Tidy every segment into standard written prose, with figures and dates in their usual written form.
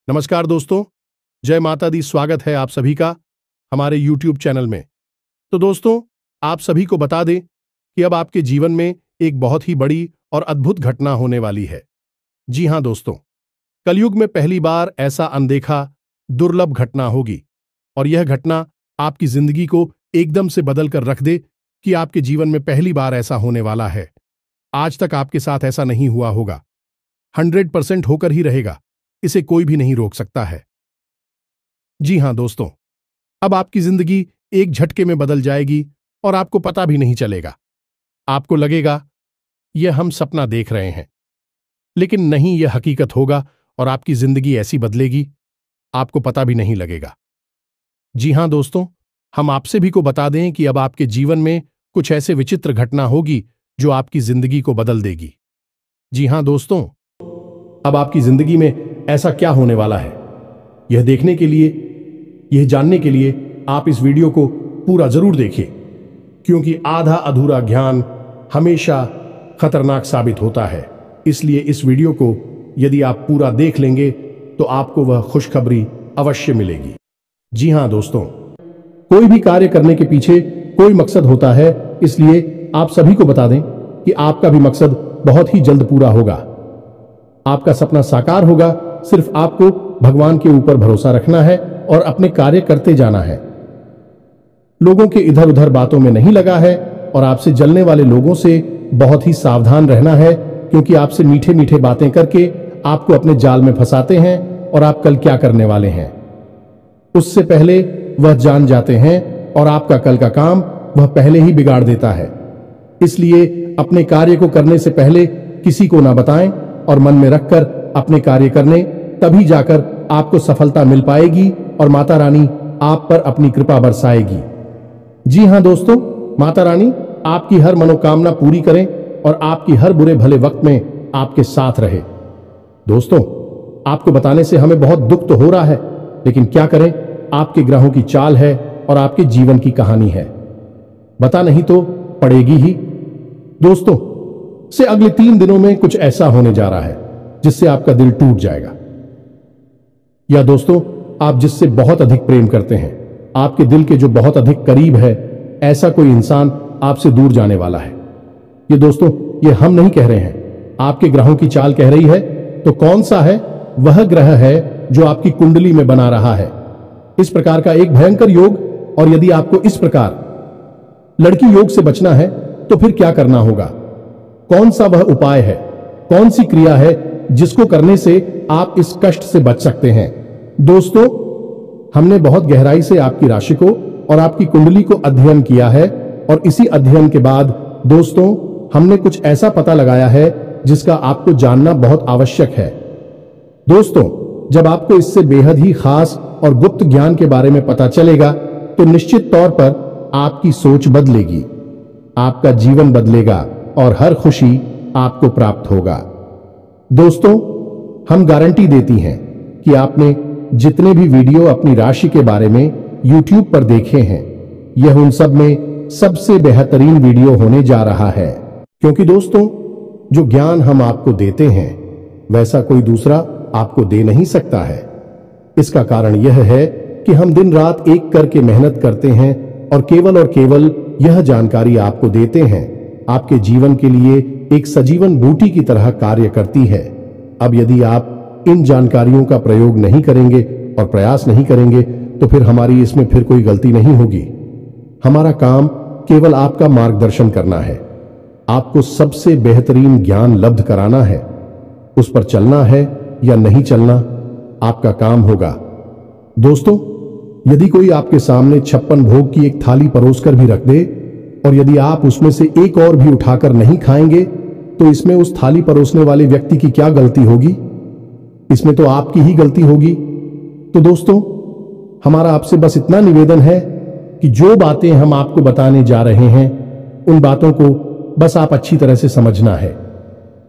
नमस्कार दोस्तों, जय माता दी। स्वागत है आप सभी का हमारे YouTube चैनल में। तो दोस्तों, आप सभी को बता दें कि अब आपके जीवन में एक बहुत ही बड़ी और अद्भुत घटना होने वाली है। जी हां दोस्तों, कलयुग में पहली बार ऐसा अनदेखा दुर्लभ घटना होगी और यह घटना आपकी जिंदगी को एकदम से बदल कर रख दे कि आपके जीवन में पहली बार ऐसा होने वाला है। आज तक आपके साथ ऐसा नहीं हुआ होगा, 100% होकर ही रहेगा। इसे कोई भी नहीं रोक सकता है। जी हां दोस्तों, अब आपकी जिंदगी एक झटके में बदल जाएगी और आपको पता भी नहीं चलेगा। आपको लगेगा यह हम सपना देख रहे हैं, लेकिन नहीं, यह हकीकत होगा और आपकी जिंदगी ऐसी बदलेगी आपको पता भी नहीं लगेगा। जी हां दोस्तों, हम आपसे भी को बता दें कि अब आपके जीवन में कुछ ऐसे विचित्र घटना होगी जो आपकी जिंदगी को बदल देगी। जी हां दोस्तों, अब आपकी जिंदगी में ऐसा क्या होने वाला है, यह देखने के लिए, यह जानने के लिए आप इस वीडियो को पूरा जरूर देखिए, क्योंकि आधा अधूरा ज्ञान हमेशा खतरनाक साबित होता है। इसलिए इस वीडियो को यदि आप पूरा देख लेंगे तो आपको वह खुशखबरी अवश्य मिलेगी। जी हां दोस्तों, कोई भी कार्य करने के पीछे कोई मकसद होता है, इसलिए आप सभी को बता दें कि आपका भी मकसद बहुत ही जल्द पूरा होगा। आपका सपना साकार होगा। सिर्फ आपको भगवान के ऊपर भरोसा रखना है और अपने कार्य करते जाना है। लोगों के इधर उधर बातों में नहीं लगा है और आपसे जलने वाले लोगों से बहुत ही सावधान रहना है, क्योंकि आपसे मीठे मीठे बातें करके आपको अपने जाल में फंसाते हैं और आप कल क्या करने वाले हैं उससे पहले वह जान जाते हैं और आपका कल का काम वह पहले ही बिगाड़ देता है। इसलिए अपने कार्य को करने से पहले किसी को ना बताएं और मन में रखकर अपने कार्य करने, तभी जाकर आपको सफलता मिल पाएगी और माता रानी आप पर अपनी कृपा बरसाएगी। जी हां दोस्तों, माता रानी आपकी हर मनोकामना पूरी करें और आपकी हर बुरे भले वक्त में आपके साथ रहे। दोस्तों, आपको बताने से हमें बहुत दुख तो हो रहा है, लेकिन क्या करें, आपके ग्रहों की चाल है और आपके जीवन की कहानी है। बता नहीं तो पड़ेगी ही। दोस्तों, से अगले 3 दिनों में कुछ ऐसा होने जा रहा है जिससे आपका दिल टूट जाएगा। या दोस्तों, आप जिससे बहुत अधिक प्रेम करते हैं, आपके दिल के जो बहुत अधिक करीब है, ऐसा कोई इंसान आपसे दूर जाने वाला है। ये दोस्तों, ये हम नहीं कह रहे हैं, आपके ग्रहों की चाल कह रही है। तो कौन सा है? वह ग्रह है जो आपकी कुंडली में बना रहा है इस प्रकार का एक भयंकर योग। और यदि आपको इस प्रकार लड़की योग से बचना है तो फिर क्या करना होगा? कौन सा वह उपाय है, कौन सी क्रिया है जिसको करने से आप इस कष्ट से बच सकते हैं? दोस्तों, हमने बहुत गहराई से आपकी राशि को और आपकी कुंडली को अध्ययन किया है और इसी अध्ययन के बाद दोस्तों हमने कुछ ऐसा पता लगाया है जिसका आपको जानना बहुत आवश्यक है। दोस्तों, जब आपको इससे बेहद ही खास और गुप्त ज्ञान के बारे में पता चलेगा तो निश्चित तौर पर आपकी सोच बदलेगी, आपका जीवन बदलेगा और हर खुशी आपको प्राप्त होगा। दोस्तों, हम गारंटी देती हैं कि आपने जितने भी वीडियो अपनी राशि के बारे में YouTube पर देखे हैं, यह उन सब में सबसे बेहतरीन वीडियो होने जा रहा है, क्योंकि दोस्तों जो ज्ञान हम आपको देते हैं वैसा कोई दूसरा आपको दे नहीं सकता है। इसका कारण यह है कि हम दिन रात एक करके मेहनत करते हैं और केवल यह जानकारी आपको देते हैं, आपके जीवन के लिए एक सजीवन बूटी की तरह कार्य करती है। अब यदि आप इन जानकारियों का प्रयोग नहीं करेंगे और प्रयास नहीं करेंगे तो फिर हमारी इसमें फिर कोई गलती नहीं होगी। हमारा काम केवल आपका मार्गदर्शन करना है, आपको सबसे बेहतरीन ज्ञान लब्ध कराना है। उस पर चलना है या नहीं चलना आपका काम होगा। दोस्तों, यदि कोई आपके सामने 56 भोग की एक थाली परोसकर भी रख दे और यदि आप उसमें से एक और भी उठाकर नहीं खाएंगे तो इसमें उस थाली परोसने वाले व्यक्ति की क्या गलती होगी? इसमें तो आपकी ही गलती होगी। तो दोस्तों, हमारा आपसे बस इतना निवेदन है कि जो बातें हम आपको बताने जा रहे हैं उन बातों को बस आप अच्छी तरह से समझना है।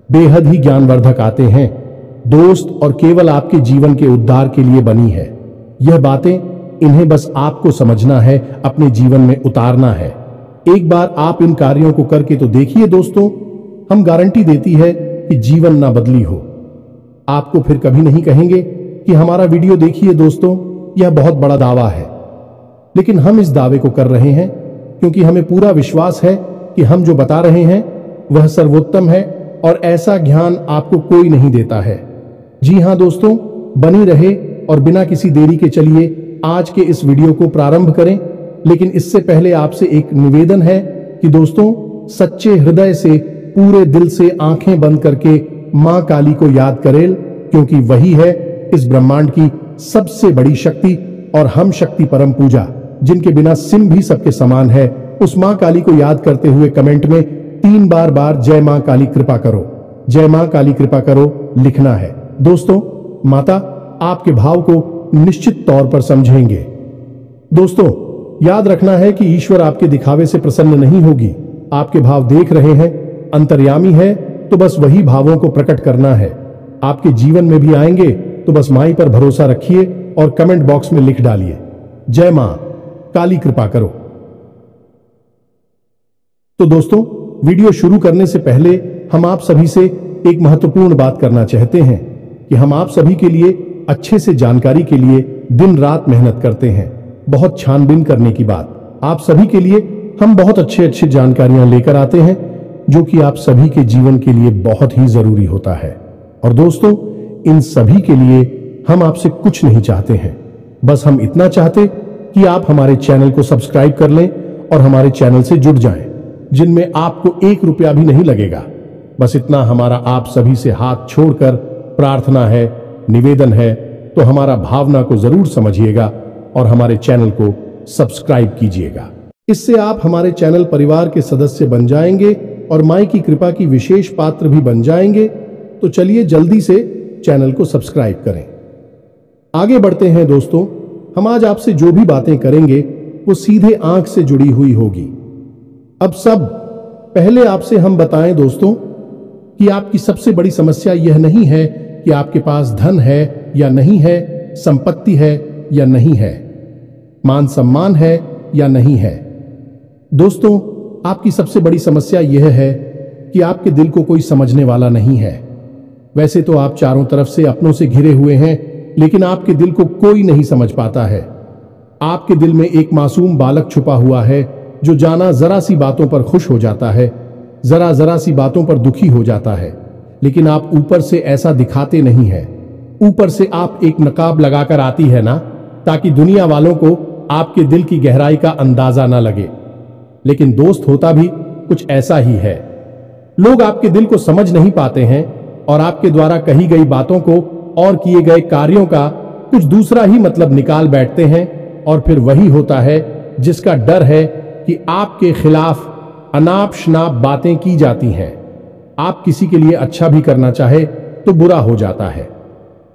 बेहद ही ज्ञानवर्धक आते हैं दोस्त और केवल आपके जीवन के उद्धार के लिए बनी है। यह बातें इन्हें बस आपको समझना है, अपने जीवन में उतारना है। एक बार आप इन कार्यों को करके तो देखिए दोस्तों, हम गारंटी देती है कि जीवन ना बदली हो। आपको फिर कभी नहीं कहेंगे कि हमारा वीडियो देखिए दोस्तों, यह बहुत बड़ा दावा है, लेकिन हम इस दावे को कर रहे हैं क्योंकि हमें पूरा विश्वास है कि हम जो बता रहे हैं वह सर्वोत्तम है और ऐसा ज्ञान आपको कोई नहीं देता है। जी हां दोस्तों, बनी रहे और बिना किसी देरी के चलिए आज के इस वीडियो को प्रारंभ करें। लेकिन इससे पहले आपसे एक निवेदन है कि दोस्तों, सच्चे हृदय से, पूरे दिल से आंखें बंद करके मां काली को याद करें, क्योंकि वही है इस ब्रह्मांड की सबसे बड़ी शक्ति और हम शक्ति परम पूजा, जिनके बिना सिम भी सबके समान है। उस मां काली को याद करते हुए कमेंट में 3 बार जय मां काली कृपा करो, जय मां काली कृपा करो लिखना है। दोस्तों, माता आपके भाव को निश्चित तौर पर समझेंगे। दोस्तों, याद रखना है कि ईश्वर आपके दिखावे से प्रसन्न नहीं होगी। आपके भाव देख रहे हैं, अंतर्यामी है, तो बस वही भावों को प्रकट करना है। आपके जीवन में भी आएंगे, तो बस माई पर भरोसा रखिए और कमेंट बॉक्स में लिख डालिए, जय मां काली कृपा करो। तो दोस्तों, वीडियो शुरू करने से पहले हम आप सभी से एक महत्वपूर्ण बात करना चाहते हैं कि हम आप सभी के लिए अच्छे से जानकारी के लिए दिन रात मेहनत करते हैं। बहुत छानबीन करने की बात, आप सभी के लिए हम बहुत अच्छी जानकारियां लेकर आते हैं जो कि आप सभी के जीवन के लिए बहुत ही जरूरी होता है। और दोस्तों, इन सभी के लिए हम आपसे कुछ नहीं चाहते हैं, बस हम इतना चाहते कि आप हमारे चैनल को सब्सक्राइब कर लें और हमारे चैनल से जुड़ जाएं, जिनमें आपको 1 रुपया भी नहीं लगेगा। बस इतना हमारा आप सभी से हाथ छोड़कर प्रार्थना है, निवेदन है, तो हमारा भावना को जरूर समझिएगा और हमारे चैनल को सब्सक्राइब कीजिएगा। इससे आप हमारे चैनल परिवार के सदस्य बन जाएंगे और माई की कृपा की विशेष पात्र भी बन जाएंगे। तो चलिए जल्दी से चैनल को सब्सक्राइब करें। आगे बढ़ते हैं दोस्तों, हम आज आपसे जो भी बातें करेंगे वो सीधे आंख से जुड़ी हुई होगी। अब सब पहले आपसे हम बताएं दोस्तों कि आपकी सबसे बड़ी समस्या यह नहीं है कि आपके पास धन है या नहीं है, संपत्ति है या नहीं है, मान सम्मान है या नहीं है। दोस्तों, आपकी सबसे बड़ी समस्या यह है कि आपके दिल को कोई समझने वाला नहीं है। वैसे तो आप चारों तरफ से अपनों से घिरे हुए हैं, लेकिन आपके दिल को कोई नहीं समझ पाता है। आपके दिल में एक मासूम बालक छुपा हुआ है जो जाना जरा सी बातों पर खुश हो जाता है, जरा सी बातों पर दुखी हो जाता है, लेकिन आप ऊपर से ऐसा दिखाते नहीं है। ऊपर से आप एक नकाब लगाकर आती है ना, ताकि दुनिया वालों को आपके दिल की गहराई का अंदाजा ना लगे। लेकिन दोस्त, होता भी कुछ ऐसा ही है। लोग आपके दिल को समझ नहीं पाते हैं और आपके द्वारा कही गई बातों को और किए गए कार्यों का कुछ दूसरा ही मतलब निकाल बैठते हैं, और फिर वही होता है जिसका डर है कि आपके खिलाफ अनाप शनाप बातें की जाती हैं। आप किसी के लिए अच्छा भी करना चाहे तो बुरा हो जाता है।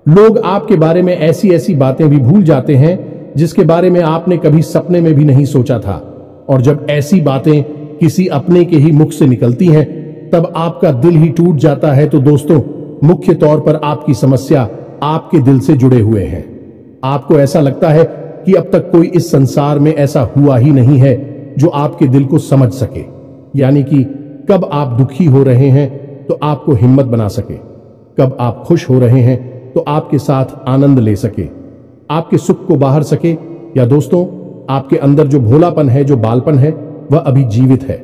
लोग आपके बारे में ऐसी ऐसी बातें भी भूल जाते हैं जिसके बारे में आपने कभी सपने में भी नहीं सोचा था। और जब ऐसी बातें किसी अपने के ही मुख से निकलती हैं, तब आपका दिल ही टूट जाता है। तो दोस्तों, मुख्य तौर पर आपकी समस्या आपके दिल से जुड़े हुए हैं। आपको ऐसा लगता है कि अब तक कोई इस संसार में ऐसा हुआ ही नहीं है जो आपके दिल को समझ सके, यानी कि कब आप दुखी हो रहे हैं तो आपको हिम्मत बना सके, कब आप खुश हो रहे हैं तो आपके साथ आनंद ले सके, आपके सुख को बाहर सके, या दोस्तों, आपके अंदर जो भोलापन है, जो बालपन है, वह अभी जीवित है।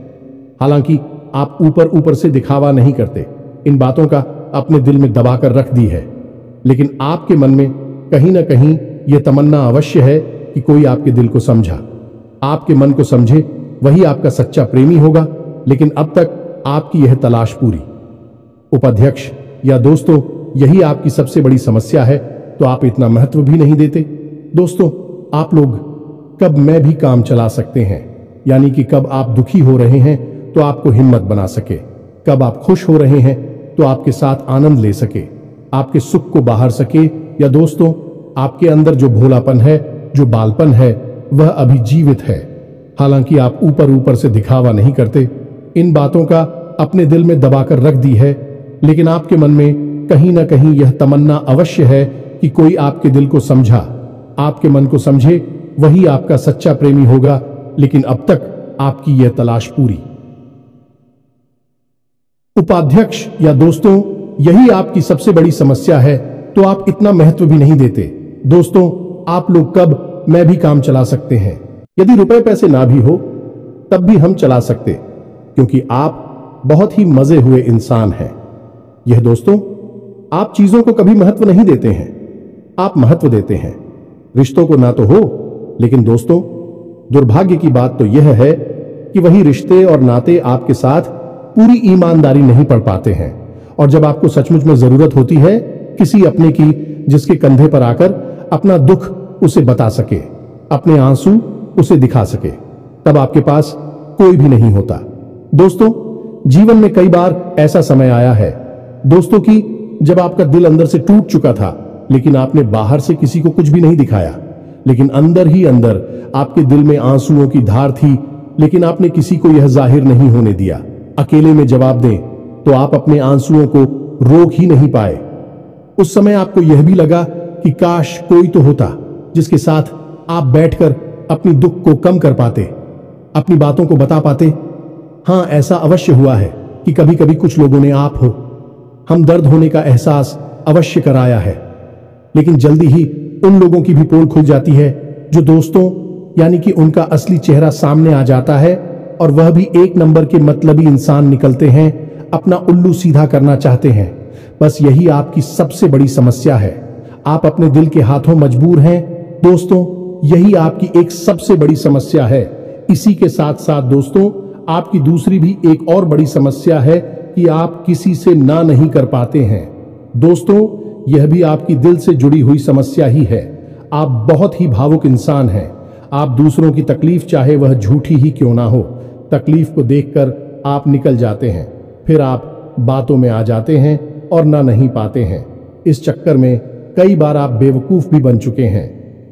हालांकि आप ऊपर से दिखावा नहीं करते, इन बातों का अपने दिल में दबाकर रख दी है, लेकिन आपके मन में कहीं ना कहीं यह तमन्ना अवश्य है कि कोई आपके दिल को समझा, आपके मन को समझे, वही आपका सच्चा प्रेमी होगा। लेकिन अब तक आपकी यह तलाश पूरी। उपाध्यक्ष या दोस्तों, यही आपकी सबसे बड़ी समस्या है, तो आप इतना महत्व भी नहीं देते। दोस्तों, आप लोग कब मैं भी काम चला सकते हैं, यानी कि कब आप दुखी हो रहे हैं तो आपको हिम्मत बना सके, कब आप खुश हो रहे हैं तो आपके साथ आनंद ले सके, आपके सुख को बाहर सके, या दोस्तों, आपके अंदर जो भोलापन है, जो बालपन है, वह अभी जीवित है। हालांकि आप ऊपर से दिखावा नहीं करते, इन बातों का अपने दिल में दबाकर रख दी है, लेकिन आपके मन में कहीं ना कहीं यह तमन्ना अवश्य है कि कोई आपके दिल को समझा, आपके मन को समझे, वही आपका सच्चा प्रेमी होगा। लेकिन अब तक आपकी यह तलाश पूरी। उपाध्यक्ष या दोस्तों, यही आपकी सबसे बड़ी समस्या है तो आप इतना महत्व भी नहीं देते। दोस्तों, आप लोग कब मैं भी काम चला सकते हैं। यदि रुपए पैसे ना भी हो तब भी हम चला सकते, क्योंकि आप बहुत ही मजे हुए इंसान हैं। यह दोस्तों, आप चीजों को कभी महत्व नहीं देते हैं, आप महत्व देते हैं रिश्तों को। ना तो हो, लेकिन दोस्तों, दुर्भाग्य की बात तो यह है कि वही रिश्ते और नाते आपके साथ पूरी ईमानदारी नहीं पढ़ पाते हैं। और जब आपको सचमुच में जरूरत होती है किसी अपने की, जिसके कंधे पर आकर अपना दुख उसे बता सके, अपने आंसू उसे दिखा सके, तब आपके पास कोई भी नहीं होता। दोस्तों, जीवन में कई बार ऐसा समय आया है दोस्तों कि जब आपका दिल अंदर से टूट चुका था, लेकिन आपने बाहर से किसी को कुछ भी नहीं दिखाया, लेकिन अंदर ही अंदर आपके दिल में आंसुओं की धार थी, लेकिन आपने किसी को यह जाहिर नहीं होने दिया। अकेले में जवाब दें तो आप अपने आंसुओं को रोक ही नहीं पाए। उस समय आपको यह भी लगा कि काश कोई तो होता जिसके साथ आप बैठकर अपनी दुख को कम कर पाते, अपनी बातों को बता पाते। हां, ऐसा अवश्य हुआ है कि कभी कभी कुछ लोगों ने आप हो हम दर्द होने का एहसास अवश्य कराया है, लेकिन जल्दी ही उन लोगों की भी पोल खुल जाती है जो दोस्तों यानी कि उनका असली चेहरा सामने आ जाता है, और वह भी एक नंबर के मतलबी इंसान निकलते हैं, अपना उल्लू सीधा करना चाहते हैं। बस यही आपकी सबसे बड़ी समस्या है, आप अपने दिल के हाथों मजबूर हैं। दोस्तों, यही आपकी एक सबसे बड़ी समस्या है। इसी के साथ साथ दोस्तों, आपकी दूसरी भी एक और बड़ी समस्या है कि आप किसी से ना नहीं कर पाते हैं। दोस्तों, यह भी आपकी दिल से जुड़ी हुई समस्या ही है। आप बहुत ही भावुक इंसान हैं। आप दूसरों की तकलीफ, चाहे वह झूठी ही क्यों ना हो, तकलीफ को देखकर आप निकल जाते हैं, फिर आप बातों में आ जाते हैं और ना नहीं पाते हैं। इस चक्कर में कई बार आप बेवकूफ भी बन चुके हैं।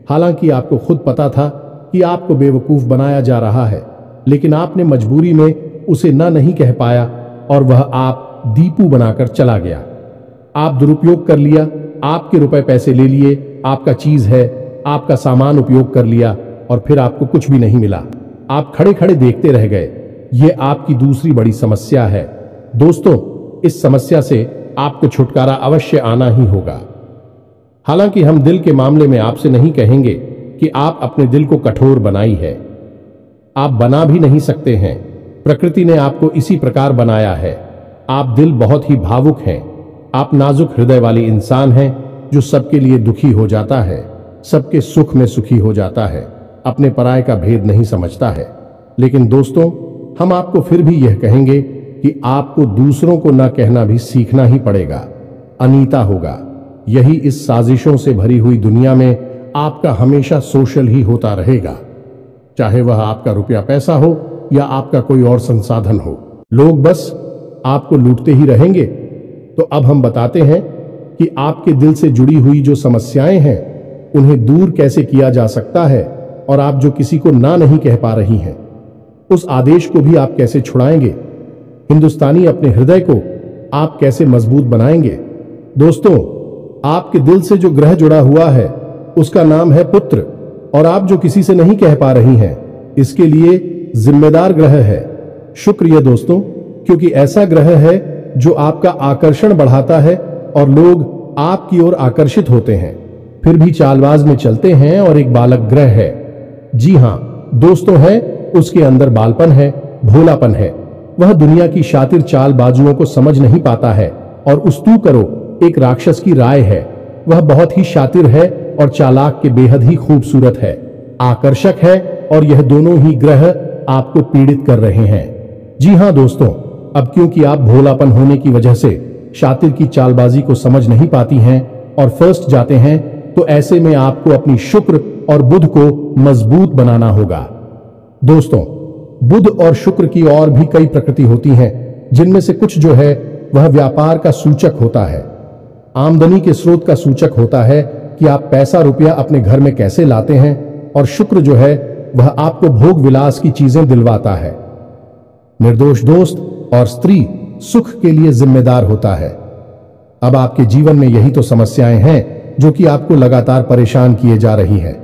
हालांकि आपको खुद पता था कि आपको बेवकूफ बनाया जा रहा है, लेकिन आपने मजबूरी में उसे ना नहीं कह पाया और वह आप दीपू बनाकर चला गया। आप दुरुपयोग कर लिया, आपके रुपए पैसे ले लिए, आपका चीज है, आपका सामान उपयोग कर लिया और फिर आपको कुछ भी नहीं मिला। आप खड़े खड़े देखते रह गए। यह आपकी दूसरी बड़ी समस्या है। दोस्तों, इस समस्या से आपको छुटकारा अवश्य आना ही होगा। हालांकि हम दिल के मामले में आपसे नहीं कहेंगे कि आप अपने दिल को कठोर बनाई है, आप बना भी नहीं सकते हैं। प्रकृति ने आपको इसी प्रकार बनाया है। आप दिल बहुत ही भावुक हैं, आप नाजुक हृदय वाली इंसान हैं जो सबके लिए दुखी हो जाता है, सबके सुख में सुखी हो जाता है, अपने पराये का भेद नहीं समझता है। लेकिन दोस्तों, हम आपको फिर भी यह कहेंगे कि आपको दूसरों को न कहना भी सीखना ही पड़ेगा, अनीता होगा। यही इस साजिशों से भरी हुई दुनिया में आपका हमेशा सोशल ही होता रहेगा, चाहे वह आपका रुपया पैसा हो या आपका कोई और संसाधन हो। लोग बस आपको लूटते ही रहेंगे। तो अब हम बताते हैं कि आपके दिल से जुड़ी हुई जो समस्याएं हैं उन्हें दूर कैसे किया जा सकता है, और आप जो किसी को ना नहीं कह पा रही हैं उस आदेश को भी आप कैसे छुड़ाएंगे। हिंदुस्तानी अपने हृदय को आप कैसे मजबूत बनाएंगे। दोस्तों, आपके दिल से जो ग्रह जुड़ा हुआ है उसका नाम है पुत्र, और आप जो किसी से नहीं कह पा रही हैं इसके लिए जिम्मेदार ग्रह है शुक्र। ये दोस्तों, क्योंकि ऐसा ग्रह है जो आपका आकर्षण बढ़ाता है और लोग आपकी ओर आकर्षित होते हैं, फिर भी चालबाज में चलते हैं। और एक बालक ग्रह है, जी हां दोस्तों, है, उसके अंदर बालपन है, भोलापन है। वह दुनिया की शातिर चालबाजुओं को समझ नहीं पाता है, और उस्तू करो एक राक्षस की राय है। वह बहुत ही शातिर है और चालाक के बेहद ही खूबसूरत है, आकर्षक है, और यह दोनों ही ग्रह आपको पीड़ित कर रहे हैं। जी हां दोस्तों, अब क्योंकि आप भोलापन होने की वजह से शातिर की चालबाजी को समझ नहीं पाती हैं और फर्स्ट जाते हैं, तो ऐसे में आपको अपनी शुक्र और बुध को मजबूत बनाना होगा। दोस्तों, बुध और शुक्र की और भी कई प्रकृति होती हैं, जिनमें से कुछ जो है वह व्यापार का सूचक होता है, आमदनी के स्रोत का सूचक होता है कि आप पैसा रुपया अपने घर में कैसे लाते हैं, और शुक्र जो है वह आपको भोग विलास की चीजें दिलवाता है। निर्दोष दोस्त और स्त्री सुख के लिए जिम्मेदार होता है। अब आपके जीवन में यही तो समस्याएं हैं जो कि आपको लगातार परेशान किए जा रही है,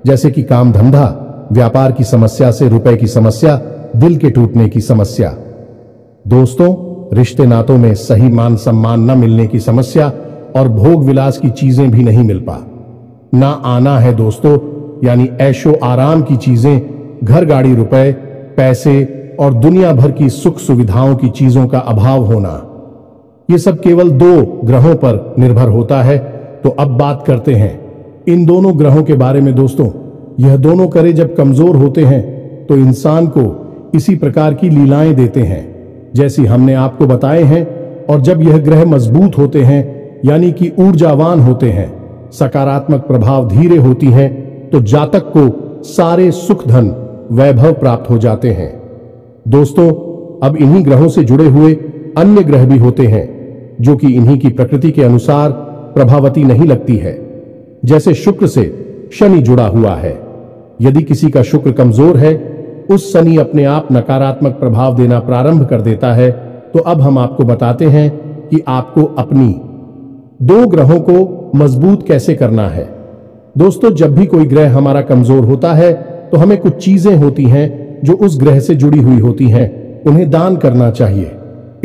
जैसे कि काम धंधा, व्यापार की समस्या से रुपए की समस्या, दिल के टूटने की समस्या। दोस्तों, रिश्ते नातों में सही मान सम्मान न मिलने की समस्या, और भोग विलास की चीजें भी नहीं मिल पा। ना आना है दोस्तों, यानी ऐशो आराम की चीजें, घर गाड़ी रुपए पैसे और दुनिया भर की सुख सुविधाओं की चीजों का अभाव होना। ये सब केवल 2 ग्रहों पर निर्भर होता है। तो अब बात करते हैं इन दोनों ग्रहों के बारे में दोस्तों। यह दोनों करे जब कमजोर होते हैं तो इंसान को इसी प्रकार की लीलाएं देते हैं जैसी हमने आपको बताए हैं। और जब यह ग्रह मजबूत होते हैं यानी कि ऊर्जावान होते हैं, सकारात्मक प्रभाव धीरे होती हैं, तो जातक को सारे सुख धन वैभव प्राप्त हो जाते हैं। दोस्तों, अब इन्हीं ग्रहों से जुड़े हुए अन्य ग्रह भी होते हैं जो कि इन्हीं की प्रकृति के अनुसार प्रभावती नहीं लगती है। जैसे शुक्र से शनि जुड़ा हुआ है। यदि किसी का शुक्र कमजोर है, उस शनि अपने आप नकारात्मक प्रभाव देना प्रारंभ कर देता है। तो अब हम आपको बताते हैं कि आपको अपनी 2 ग्रहों को मजबूत कैसे करना है। दोस्तों, जब भी कोई ग्रह हमारा कमजोर होता है तो हमें कुछ चीजें होती हैं जो उस ग्रह से जुड़ी हुई होती हैं, उन्हें दान करना चाहिए।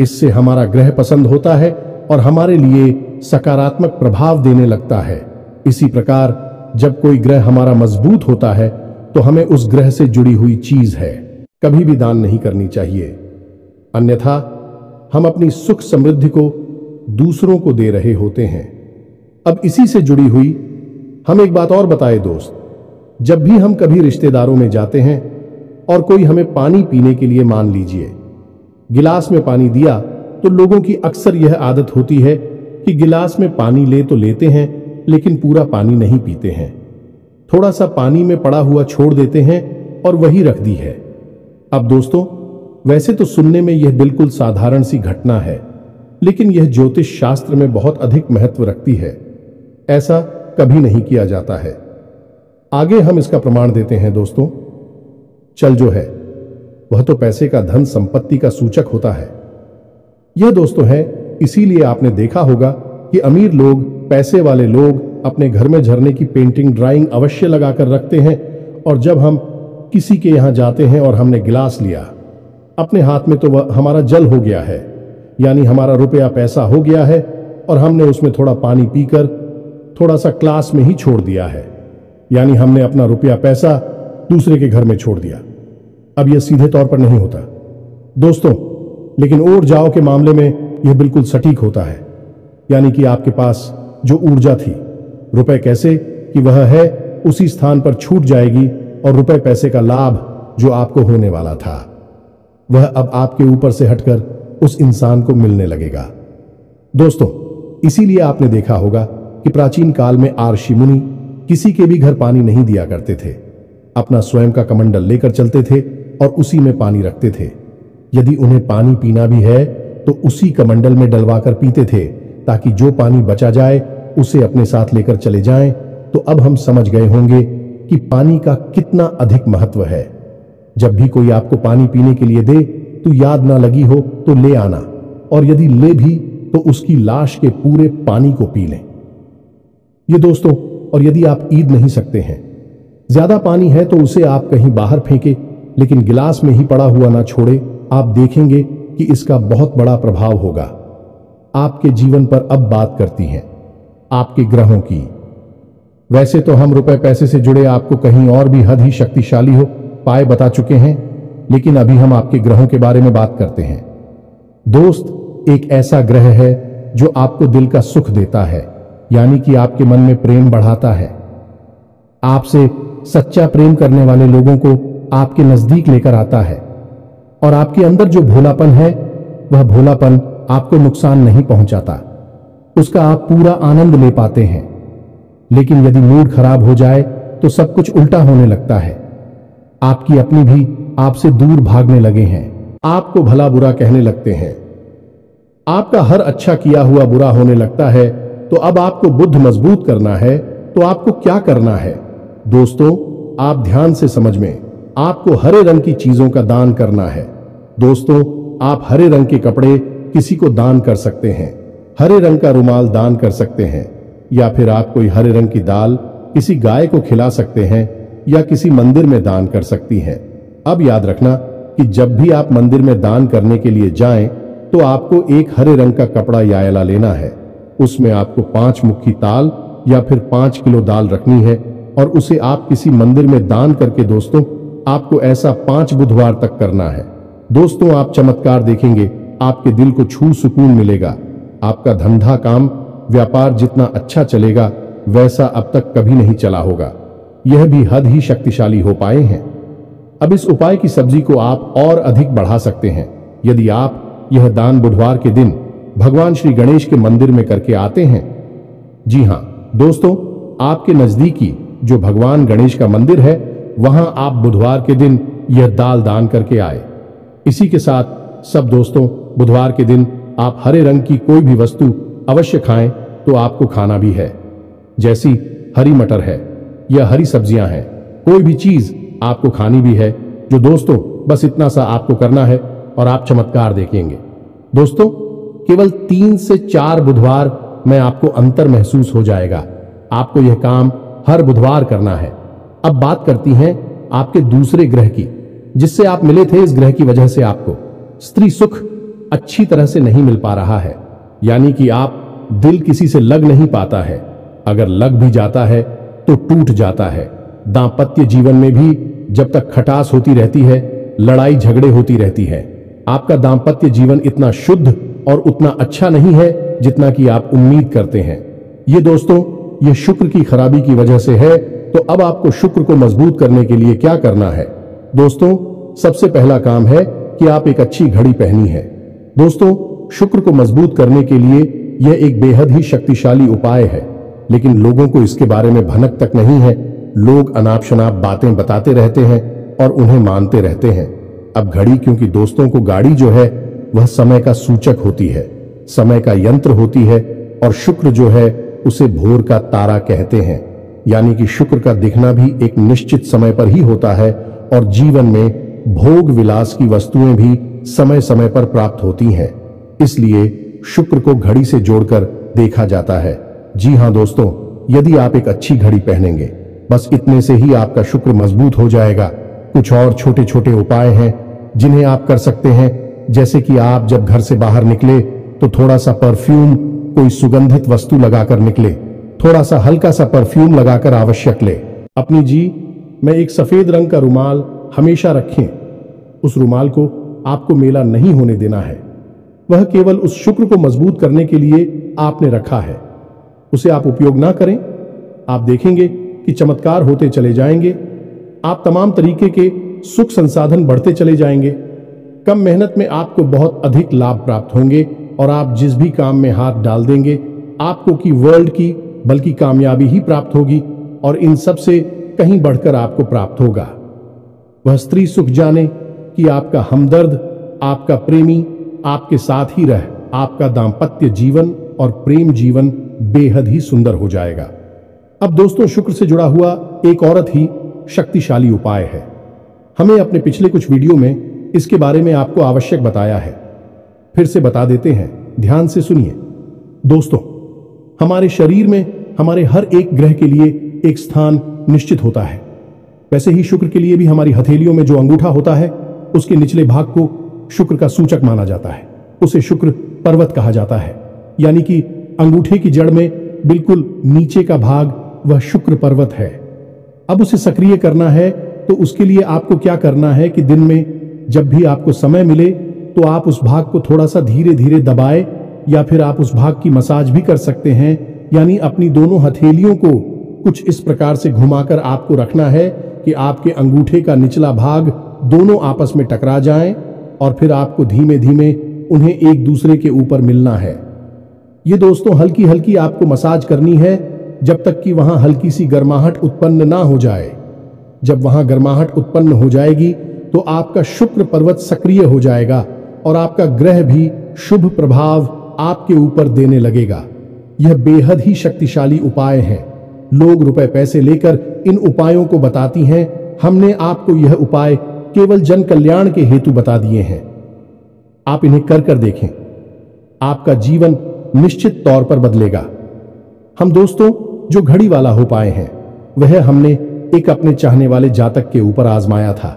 इससे हमारा ग्रह पसंद होता है और हमारे लिए सकारात्मक प्रभाव देने लगता है। इसी प्रकार जब कोई ग्रह हमारा मजबूत होता है तो हमें उस ग्रह से जुड़ी हुई चीज है कभी भी दान नहीं करनी चाहिए, अन्यथा हम अपनी सुख समृद्धि को दूसरों को दे रहे होते हैं। अब इसी से जुड़ी हुई हम एक बात और बताए दोस्त। जब भी हम कभी रिश्तेदारों में जाते हैं और कोई हमें पानी पीने के लिए, मान लीजिए गिलास में पानी दिया, तो लोगों की अक्सर यह आदत होती है कि गिलास में पानी ले तो लेते हैं लेकिन पूरा पानी नहीं पीते हैं। थोड़ा सा पानी में पड़ा हुआ छोड़ देते हैं और वही रख दी है। अब दोस्तों, वैसे तो सुनने में यह बिल्कुल साधारण सी घटना है, लेकिन यह ज्योतिष शास्त्र में बहुत अधिक महत्व रखती है। ऐसा कभी नहीं किया जाता है। आगे हम इसका प्रमाण देते हैं दोस्तों। चल जो है वह तो पैसे का, धन संपत्ति का सूचक होता है। यह दोस्तों है, इसीलिए आपने देखा होगा कि अमीर लोग, पैसे वाले लोग अपने घर में झरने की पेंटिंग, ड्राइंग अवश्य लगाकर रखते हैं। और जब हम किसी के यहां जाते हैं और हमने गिलास लिया अपने हाथ में, तो वह हमारा जल हो गया है, यानी हमारा रुपया पैसा हो गया है और हमने उसमें थोड़ा पानी पीकर थोड़ा सा क्लास में ही छोड़ दिया है, यानी हमने अपना रुपया पैसा दूसरे के घर में छोड़ दिया। अब यह सीधे तौर पर नहीं होता दोस्तों, लेकिन ओर जाओ के मामले में यह बिल्कुल सटीक होता है। यानी कि आपके पास जो ऊर्जा थी, रुपए कैसे कि वह है उसी स्थान पर छूट जाएगी और रुपए पैसे का लाभ जो आपको होने वाला था वह अब आपके ऊपर से हटकर उस इंसान को मिलने लगेगा। दोस्तों, इसीलिए आपने देखा होगा कि प्राचीन काल में ऋषि मुनि किसी के भी घर पानी नहीं दिया करते थे। अपना स्वयं का कमंडल लेकर चलते थे और उसी में पानी रखते थे। यदि उन्हें पानी पीना भी है तो उसी कमंडल में डलवाकर पीते थे, ताकि जो पानी बचा जाए उसे अपने साथ लेकर चले जाएं। तो अब हम समझ गए होंगे कि पानी का कितना अधिक महत्व है। जब भी कोई आपको पानी पीने के लिए दे तो याद ना लगी हो तो ले आना, और यदि ले भी तो उसकी लाश के पूरे पानी को पी लें। ये दोस्तों, और यदि आप ईद नहीं सकते हैं, ज्यादा पानी है तो उसे आप कहीं बाहर फेंके, लेकिन गिलास में ही पड़ा हुआ ना छोड़े। आप देखेंगे कि इसका बहुत बड़ा प्रभाव होगा आपके जीवन पर। अब बात करती हैं आपके ग्रहों की। वैसे तो हम रुपए पैसे से जुड़े आपको कहीं और भी हद ही शक्तिशाली हो पाए बता चुके हैं, लेकिन अभी हम आपके ग्रहों के बारे में बात करते हैं। दोस्त, एक ऐसा ग्रह है जो आपको दिल का सुख देता है, यानी कि आपके मन में प्रेम बढ़ाता है। आपसे सच्चा प्रेम करने वाले लोगों को आपके नजदीक लेकर आता है, और आपके अंदर जो भोलापन है वह भोलापन आपको नुकसान नहीं पहुंचाता, उसका आप पूरा आनंद ले पाते हैं। लेकिन यदि मूड खराब हो जाए तो सब कुछ उल्टा होने लगता है। आपकी अपनी भी आपसे दूर भागने लगे हैं, आपको भला बुरा कहने लगते हैं, आपका हर अच्छा किया हुआ बुरा होने लगता है। तो अब आपको बुद्ध मजबूत करना है तो आपको क्या करना है दोस्तों? आप ध्यान से समझ में, आपको हरे रंग की चीजों का दान करना है। दोस्तों, आप हरे रंग के कपड़े किसी को दान कर सकते हैं, हरे रंग का रुमाल दान कर सकते हैं, या फिर आप कोई हरे रंग की दाल किसी गाय को खिला सकते हैं, या किसी मंदिर में दान कर सकती हैं। अब याद रखना कि जब भी आप मंदिर में दान करने के लिए जाएं तो आपको एक हरे रंग का कपड़ा या आयला लेना है, उसमें आपको 5 मुट्ठी ताल या फिर 5 किलो दाल रखनी है और उसे आप किसी मंदिर में दान करके दोस्तों आपको ऐसा 5 बुधवार तक करना है। दोस्तों आप चमत्कार देखेंगे, आपके दिल को छू सुकून मिलेगा। आपका धंधा काम व्यापार जितना अच्छा चलेगा वैसा अब तक कभी नहीं चला होगा। यह भी हद ही शक्तिशाली उपाय हैं। अब इस उपाय की सब्जी को आप और अधिक बढ़ा सकते हैं यदि आप यह दान बुधवार के दिन भगवान श्री गणेश के मंदिर में करके आते हैं। जी हां दोस्तों, आपके नजदीकी जो भगवान गणेश का मंदिर है वहां आप बुधवार के दिन यह दाल दान करके आए। इसी के साथ सब दोस्तों बुधवार के दिन आप हरे रंग की कोई भी वस्तु अवश्य खाएं तो आपको खाना भी है, जैसी हरी मटर है या हरी सब्जियां हैं, कोई भी चीज आपको खानी भी है। जो दोस्तों बस इतना सा आपको करना है और आप चमत्कार देखेंगे। दोस्तों केवल 3 से 4 बुधवार में आपको अंतर महसूस हो जाएगा। आपको यह काम हर बुधवार करना है। अब बात करती हैं आपके दूसरे ग्रह की, जिससे आप मिले थे। इस ग्रह की वजह से आपको स्त्री सुख अच्छी तरह से नहीं मिल पा रहा है, यानी कि आप दिल किसी से लग नहीं पाता है। अगर लग भी जाता है तो टूट जाता है। दांपत्य जीवन में भी जब तक खटास होती रहती है, लड़ाई झगड़े होती रहती है। आपका दांपत्य जीवन इतना शुद्ध और उतना अच्छा नहीं है जितना कि आप उम्मीद करते हैं। ये दोस्तों ये शुक्र की खराबी की वजह से है। तो अब आपको शुक्र को मजबूत करने के लिए क्या करना है? दोस्तों सबसे पहला काम है कि आप एक अच्छी घड़ी पहनी है। दोस्तों शुक्र को मजबूत करने के लिए यह एक बेहद ही शक्तिशाली उपाय है, लेकिन लोगों को इसके बारे में भनक तक नहीं है। लोग अनाप शनाप बातें बताते रहते हैं और उन्हें मानते रहते हैं। अब घड़ी, क्योंकि दोस्तों को गाड़ी जो है वह समय का सूचक होती है, समय का यंत्र होती है, और शुक्र जो है उसे भोर का तारा कहते हैं। यानी कि शुक्र का दिखना भी एक निश्चित समय पर ही होता है और जीवन में भोग विलास की वस्तुएं भी समय समय पर प्राप्त होती हैं। इसलिए शुक्र को घड़ी से जोड़कर देखा जाता है। जी हां दोस्तों, यदि आप एक अच्छी घड़ी पहनेंगे, बस इतने से ही आपका शुक्र मजबूत हो जाएगा। कुछ और छोटे छोटे उपाय हैं जिन्हें आप कर सकते हैं, जैसे कि आप जब घर से बाहर निकले तो थोड़ा सा परफ्यूम, कोई सुगंधित वस्तु लगाकर निकले। थोड़ा सा हल्का सा परफ्यूम लगाकर आवश्यक ले। अपनी में एक सफेद रंग का रुमाल हमेशा रखें। उस रुमाल को आपको मेला नहीं होने देना है। वह केवल उस शुक्र को मजबूत करने के लिए आपने रखा है। उसे आप उपयोग ना करें। आप देखेंगे कि चमत्कार होते चले जाएंगे। आप तमाम तरीके के सुख संसाधन बढ़ते चले जाएंगे। कम मेहनत में आपको बहुत अधिक लाभ प्राप्त होंगे और आप जिस भी काम में हाथ डाल देंगे आपको की वर्ल्ड की बल्कि कामयाबी ही प्राप्त होगी, और इन सब से कहीं बढ़कर आपको प्राप्त होगा। वह स्त्री सुख जाने कि आपका हमदर्द, आपका प्रेमी आपके साथ ही रह आपका दांपत्य जीवन और प्रेम जीवन बेहद ही सुंदर हो जाएगा। अब दोस्तों शुक्र से जुड़ा हुआ एक औरत ही शक्तिशाली उपाय है। हमें अपने पिछले कुछ वीडियो में इसके बारे में आपको आवश्यक बताया है। फिर से बता देते हैं, ध्यान से सुनिए। दोस्तों हमारे शरीर में हमारे हर एक ग्रह के लिए एक स्थान निश्चित होता है। वैसे ही शुक्र के लिए भी हमारी हथेलियों में जो अंगूठा होता है उसके निचले भाग को शुक्र का सूचक माना जाता है। उसे शुक्र पर्वत कहा जाता है, यानी कि अंगूठे की जड़ में बिल्कुल नीचे का भाग वह शुक्र पर्वत है। अब उसे सक्रिय करना है तो उसके लिए आपको क्या करना है कि दिन में जब भी आपको समय मिले तो आप उस भाग को थोड़ा सा धीरे धीरे दबाए, या फिर आप उस भाग की मसाज भी कर सकते हैं। यानी अपनी दोनों हथेलियों को कुछ इस प्रकार से घुमाकर आपको रखना है कि आपके अंगूठे का निचला भाग दोनों आपस में टकरा जाएं, और फिर आपको धीमे धीमे उन्हें एक दूसरे के ऊपर मिलना है। ये दोस्तों हल्की हल्की आपको मसाज करनी है जब तक कि वहां हल्की सी गर्माहट उत्पन्न ना हो जाए। जब वहां गर्माहट उत्पन्न हो जाएगी तो आपका शुक्र पर्वत सक्रिय हो जाएगा और आपका ग्रह भी शुभ प्रभाव आपके ऊपर देने लगेगा। यह बेहद ही शक्तिशाली उपाय है। लोग रुपए पैसे लेकर इन उपायों को बताती हैं। हमने आपको यह उपाय केवल जन कल्याण के हेतु बता दिए हैं। आप इन्हें कर कर देखें, आपका जीवन निश्चित तौर पर बदलेगा। हम दोस्तों जो घड़ी वाला उपाय है वह हमने एक अपने चाहने वाले जातक के ऊपर आजमाया था।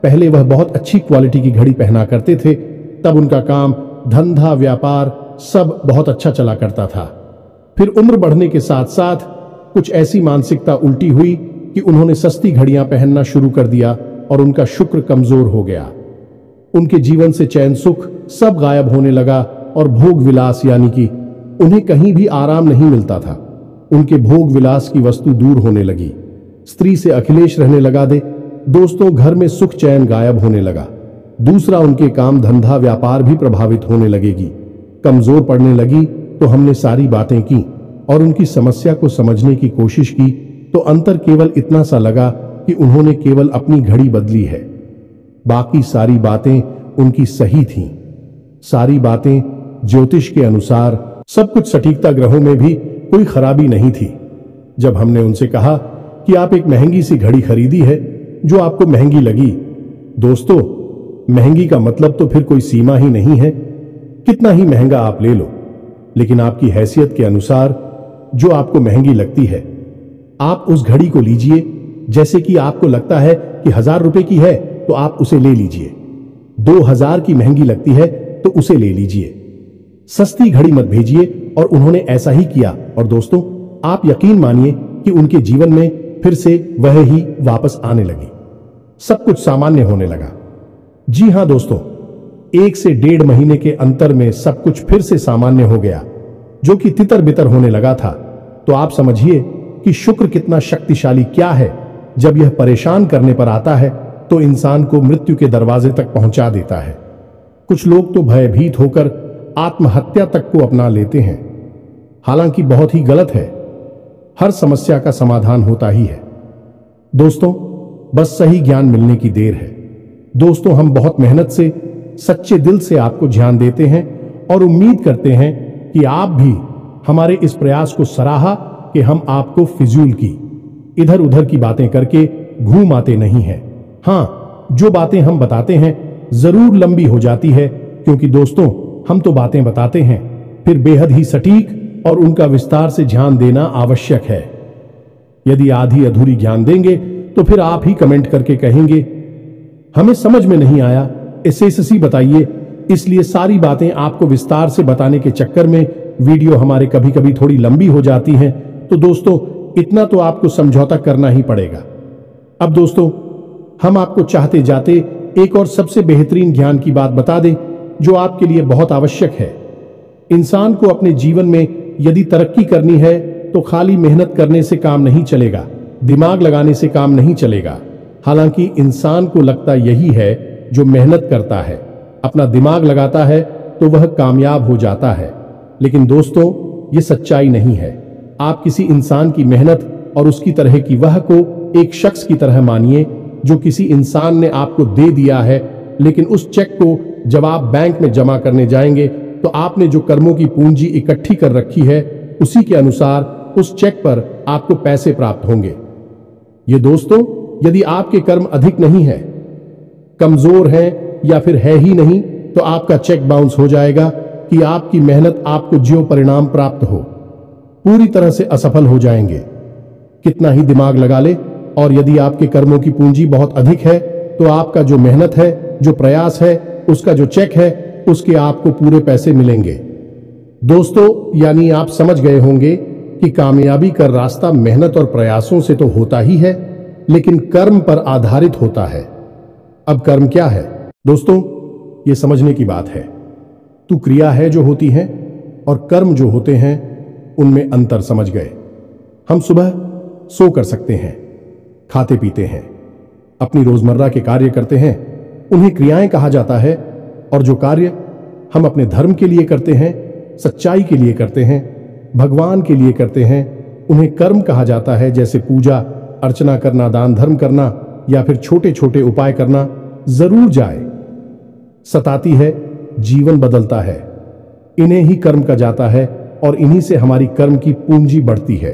पहले वह बहुत अच्छी क्वालिटी की घड़ी पहना करते थे, तब उनका काम धंधा व्यापार सब बहुत अच्छा चला करता था। फिर उम्र बढ़ने के साथ साथ कुछ ऐसी मानसिकता उल्टी हुई कि उन्होंने सस्ती घड़ियां पहनना शुरू कर दिया और उनका शुक्र कमजोर हो गया। उनके जीवन से चैन सुख सब गायब होने लगा और भोग विलास यानी कि उन्हें कहीं भी आराम नहीं मिलता था। उनके भोग विलास की वस्तु दूर होने लगी। स्त्री से अखिलेश रहने लगा दे। दोस्तों, घर में सुख चैन गायब होने लगा। दूसरा, उनके काम धंधा व्यापार भी प्रभावित होने लगेगी। कमजोर पड़ने लगी। तो हमने सारी बातें की और उनकी समस्या को समझने की कोशिश की तो अंतर केवल इतना सा लगा कि उन्होंने केवल अपनी घड़ी बदली है। बाकी सारी बातें उनकी सही थीं। सारी बातें ज्योतिष के अनुसार, सब कुछ सटीकता, ग्रहों में भी कोई खराबी नहीं थी। जब हमने उनसे कहा कि आप एक महंगी सी घड़ी खरीदी है जो आपको महंगी लगी, दोस्तों महंगी का मतलब तो फिर कोई सीमा ही नहीं है। कितना ही महंगा आप ले लो, लेकिन आपकी हैसियत के अनुसार जो आपको महंगी लगती है आप उस घड़ी को लीजिए। जैसे कि आपको लगता है कि 1000 रुपए की है तो आप उसे ले लीजिए। 2000 की महंगी लगती है तो उसे ले लीजिए। सस्ती घड़ी मत भेजिए। और उन्होंने ऐसा ही किया। और दोस्तों, आप यकीन मानिए कि उनके जीवन में फिर से वह ही वापस आने लगी। सब कुछ सामान्य होने लगा। जी हां दोस्तों, 1 से 1.5 महीने के अंतर में सब कुछ फिर से सामान्य हो गया, जो कि तितर बितर होने लगा था। तो आप समझिए कि शुक्र कितना शक्तिशाली क्या है। जब यह परेशान करने पर आता है तो इंसान को मृत्यु के दरवाजे तक पहुंचा देता है। कुछ लोग तो भयभीत होकर आत्महत्या तक को अपना लेते हैं, हालांकि बहुत ही गलत है। हर समस्या का समाधान होता ही है दोस्तों, बस सही ज्ञान मिलने की देर है। दोस्तों, हम बहुत मेहनत से, सच्चे दिल से आपको ध्यान देते हैं और उम्मीद करते हैं कि आप भी हमारे इस प्रयास को सराहा कि हम आपको फिजूल की, इधर उधर की बातें करके घूम आते नहीं हैं। हाँ, जो बातें हम बताते हैं जरूर लंबी हो जाती है, क्योंकि दोस्तों हम तो बातें बताते हैं, फिर बेहद ही सटीक और उनका विस्तार से ध्यान देना आवश्यक है। यदि आधी अधूरी ज्ञान देंगे तो फिर आप ही कमेंट करके कहेंगे हमें समझ में नहीं आया, एसएससी बताइए। इसलिए सारी बातें आपको विस्तार से बताने के चक्कर में वीडियो हमारे कभी कभी थोड़ी लंबी हो जाती हैं। तो दोस्तों, इतना तो आपको समझौता करना ही पड़ेगा। अब दोस्तों, हम आपको चाहते जाते एक और सबसे बेहतरीन ज्ञान की बात बता दें जो आपके लिए बहुत आवश्यक है। इंसान को अपने जीवन में यदि तरक्की करनी है तो खाली मेहनत करने से काम नहीं चलेगा, दिमाग लगाने से काम नहीं चलेगा। हालांकि इंसान को लगता यही है, जो मेहनत करता है, अपना दिमाग लगाता है तो वह कामयाब हो जाता है। लेकिन दोस्तों, ये सच्चाई नहीं है। आप किसी इंसान की मेहनत और उसकी तरह की वह को एक शख्स की तरह मानिए जो किसी इंसान ने आपको दे दिया है, लेकिन उस चेक को जब आप बैंक में जमा करने जाएंगे तो आपने जो कर्मों की पूंजी इकट्ठी कर रखी है उसी के अनुसार उस चेक पर आपको पैसे प्राप्त होंगे। ये दोस्तों, यदि आपके कर्म अधिक नहीं है, कमजोर हैं या फिर है ही नहीं, तो आपका चेक बाउंस हो जाएगा कि आपकी मेहनत आपको जो परिणाम प्राप्त हो पूरी तरह से असफल हो जाएंगे। कितना ही दिमाग लगा ले, और यदि आपके कर्मों की पूंजी बहुत अधिक है तो आपका जो मेहनत है, जो प्रयास है, उसका जो चेक है, उसके आपको पूरे पैसे मिलेंगे। दोस्तों, यानी आप समझ गए होंगे कि कामयाबी का रास्ता मेहनत और प्रयासों से तो होता ही है, लेकिन कर्म पर आधारित होता है। अब कर्म क्या है दोस्तों, ये समझने की बात है। तो क्रिया है जो होती है और कर्म जो होते हैं, उनमें अंतर समझ गए। हम सुबह सो कर सकते हैं, खाते पीते हैं, अपनी रोजमर्रा के कार्य करते हैं, उन्हें क्रियाएं कहा जाता है। और जो कार्य हम अपने धर्म के लिए करते हैं, सच्चाई के लिए करते हैं, भगवान के लिए करते हैं, उन्हें कर्म कहा जाता है। जैसे पूजा अर्चना करना, दान धर्म करना या फिर छोटे छोटे उपाय करना। जरूर जाए सताती है, जीवन बदलता है, इन्हें ही कर्म कहा जाता है और इन्हीं से हमारी कर्म की पूंजी बढ़ती है।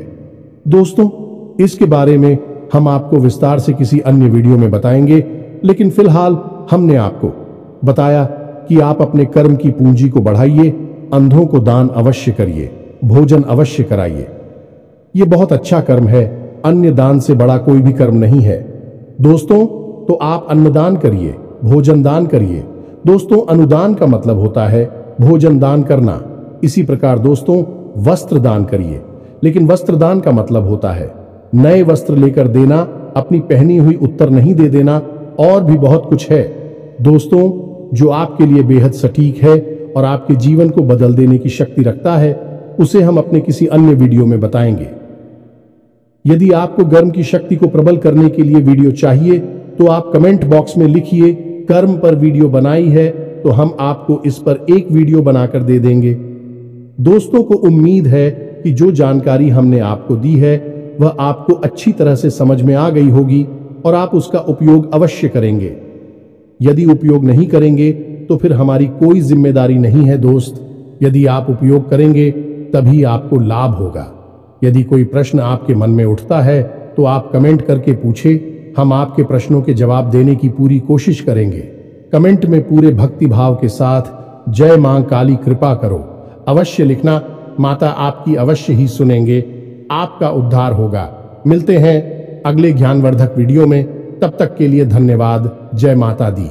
दोस्तों, इसके बारे में हम आपको विस्तार से किसी अन्य वीडियो में बताएंगे, लेकिन फिलहाल हमने आपको बताया कि आप अपने कर्म की पूंजी को बढ़ाइए, अंधों को दान अवश्य करिए, भोजन अवश्य कराइए। यह बहुत अच्छा कर्म है, अन्य दान से बड़ा कोई भी कर्म नहीं है। दोस्तों, तो आप अन्नदान करिए, भोजन दान करिए। दोस्तों, अनुदान का मतलब होता है भोजन दान करना। इसी प्रकार दोस्तों, वस्त्र दान करिए। लेकिन वस्त्र दान का मतलब होता है नए वस्त्र लेकर देना, अपनी पहनी हुई उत्तर नहीं दे देना, और भी बहुत कुछ है दोस्तों जो आपके लिए बेहद सटीक है और आपके जीवन को बदल देने की शक्ति रखता है। उसे हम अपने किसी अन्य वीडियो में बताएंगे। यदि आपको कर्म की शक्ति को प्रबल करने के लिए वीडियो चाहिए तो आप कमेंट बॉक्स में लिखिए कर्म पर वीडियो बनाई है, तो हम आपको इस पर एक वीडियो बनाकर दे देंगे। दोस्तों को उम्मीद है कि जो जानकारी हमने आपको दी है वह आपको अच्छी तरह से समझ में आ गई होगी और आप उसका उपयोग अवश्य करेंगे। यदि उपयोग नहीं करेंगे तो फिर हमारी कोई जिम्मेदारी नहीं है दोस्त। यदि आप उपयोग करेंगे तभी आपको लाभ होगा। यदि कोई प्रश्न आपके मन में उठता है तो आप कमेंट करके पूछे, हम आपके प्रश्नों के जवाब देने की पूरी कोशिश करेंगे। कमेंट में पूरे भक्ति भाव के साथ जय मां काली कृपा करो अवश्य लिखना। माता आपकी अवश्य ही सुनेंगे, आपका उद्धार होगा। मिलते हैं अगले ज्ञानवर्धक वीडियो में, तब तक के लिए धन्यवाद। जय माता दी।